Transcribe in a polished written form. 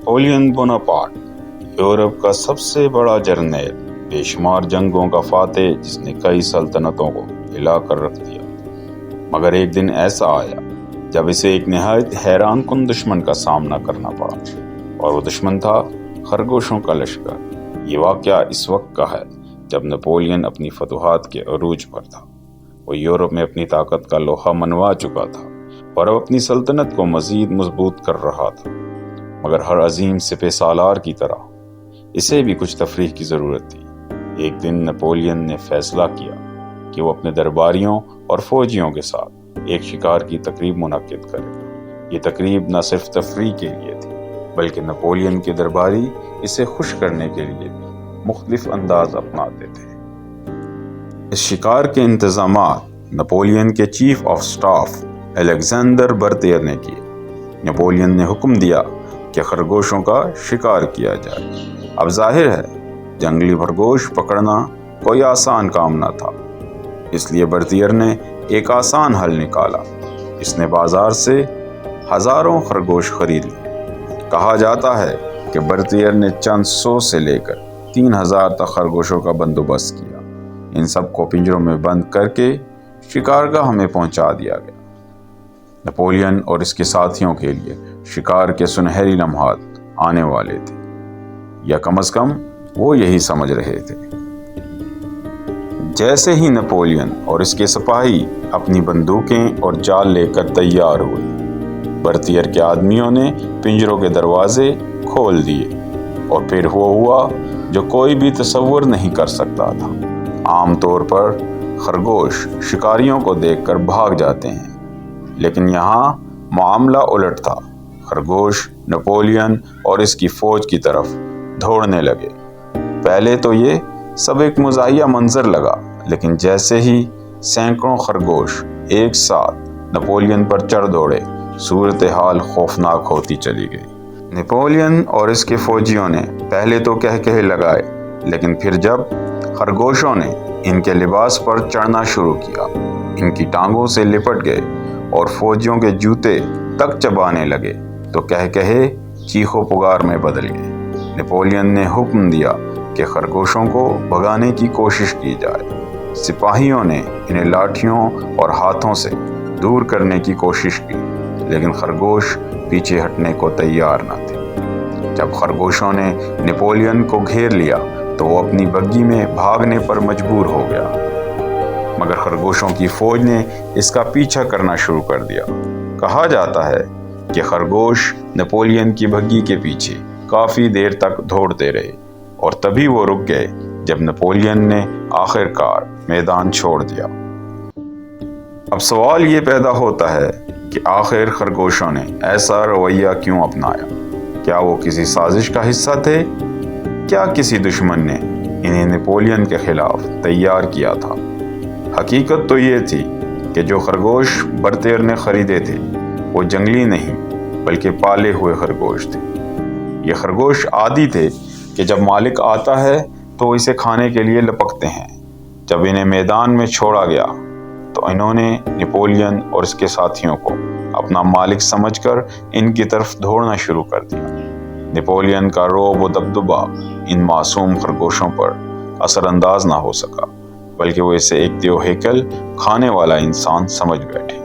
Napoleon Bonaparte Europe کا سب سے بڑا جرنیل، بے شمار جنگوں کا فاتح، جس نے کئی سلطنتوں کو ہلا کر رکھ دیا، مگر ایک دن ایسا آیا جب اسے ایک نہایت حیران کن دشمن کا سامنا کرنا پڑا، اور وہ دشمن تھا خرگوشوں کا لشکر۔ یہ واقعہ اس وقت کا ہے جب نپولین اپنی فتوحات کے عروج پر تھا۔ وہ یورپ میں اپنی طاقت کا لوہا منوا چکا تھا اور اب اپنی سلطنت کو مزید مضبوط کر رہا تھا، مگر ہر عظیم سپہ سالار کی طرح اسے بھی کچھ تفریح کی ضرورت تھی۔ ایک دن نپولین نے فیصلہ کیا کہ وہ اپنے درباریوں اور فوجیوں کے ساتھ ایک شکار کی تقریب منعقد کرے۔ یہ تقریب نہ صرف تفریح کے لیے تھی، بلکہ نپولین کے درباری اسے خوش کرنے کے لیے مختلف انداز اپناتے تھے۔ اس شکار کے انتظامات نپولین کے چیف آف سٹاف الیگزینڈر برتیئر نے کیے۔ نپولین نے حکم دیا کہ خرگوشوں کا شکار کیا جائے۔ اب ظاہر ہے جنگلی خرگوش پکڑنا کوئی آسان کام نہ تھا، اس لیے برتیئر نے ایک آسان حل نکالا۔ اس نے بازار سے ہزاروں خرگوش خرید لیے۔ کہا جاتا ہے کہ برتیئر نے چند 100 سے لے کر 3000 تک خرگوشوں کا بندوبست کیا۔ ان سب کو پنجروں میں بند کر کے شکارگاہ میں پہنچا دیا گیا۔ نپولین اور اس کے ساتھیوں کے لیے شکار کے سنہری لمحات آنے والے تھے، یا کم از کم وہ یہی سمجھ رہے تھے۔ جیسے ہی نپولین اور اس کے سپاہی اپنی بندوقیں اور جال لے کر تیار ہوئے، برتیئر کے آدمیوں نے پنجروں کے دروازے کھول دیے، اور پھر وہ ہوا جو کوئی بھی تصور نہیں کر سکتا تھا۔ عام طور پر خرگوش شکاریوں کو دیکھ کر بھاگ جاتے ہیں، لیکن یہاں معاملہ الٹ تھا۔ خرگوش نپولین اور اس کی فوج کی طرف دوڑنے لگے۔ پہلے تو یہ سب ایک مزاحیہ منظر لگا، لیکن جیسے ہی سینکڑوں خرگوش ایک ساتھ نپولین پر چڑھ دوڑے، صورتحال خوفناک ہوتی چلی گئی۔ نپولین اور اس کے فوجیوں نے پہلے تو کہے لگائے، لیکن پھر جب خرگوشوں نے ان کے لباس پر چڑھنا شروع کیا، ان کی ٹانگوں سے لپٹ گئے اور فوجیوں کے جوتے تک چبانے لگے، تو کہے چیخ و پکار میں بدل گئے۔ نپولین نے حکم دیا کہ خرگوشوں کو بھگانے کی کوشش کی جائے۔ سپاہیوں نے انہیں لاٹھیوں اور ہاتھوں سے دور کرنے کی کوشش کی، لیکن خرگوش پیچھے ہٹنے کو تیار نہ تھے۔ جب خرگوشوں نے نپولین کو گھیر لیا تو وہ اپنی بگھی میں بھاگنے پر مجبور ہو گیا، مگر خرگوشوں کی فوج نے اس کا پیچھا کرنا شروع کر دیا۔ کہا جاتا ہے کہ خرگوش نپولین کی بگھی کے پیچھے کافی دیر تک دوڑتے رہے، اور تبھی وہ رک گئے جب نپولین نے آخر کار میدان چھوڑ دیا۔ اب سوال یہ پیدا ہوتا ہے کہ آخر خرگوشوں نے ایسا رویہ کیوں اپنایا؟ کیا وہ کسی سازش کا حصہ تھے؟ کیا کسی دشمن نے انہیں نپولین کے خلاف تیار کیا تھا؟ حقیقت تو یہ تھی کہ جو خرگوش برتیئر نے خریدے تھے وہ جنگلی نہیں بلکہ پالے ہوئے خرگوش تھے۔ یہ خرگوش عادی تھے کہ جب مالک آتا ہے تو اسے کھانے کے لیے لپکتے ہیں۔ جب انہیں میدان میں چھوڑا گیا تو انہوں نے نپولین اور اس کے ساتھیوں کو اپنا مالک سمجھ کر ان کی طرف دوڑنا شروع کر دیا۔ نپولین کا رعب و دبدبہ ان معصوم خرگوشوں پر اثر انداز نہ ہو سکا، بلکہ وہ اسے ایک دیو ہیکل کھانے والا انسان سمجھ بیٹھے۔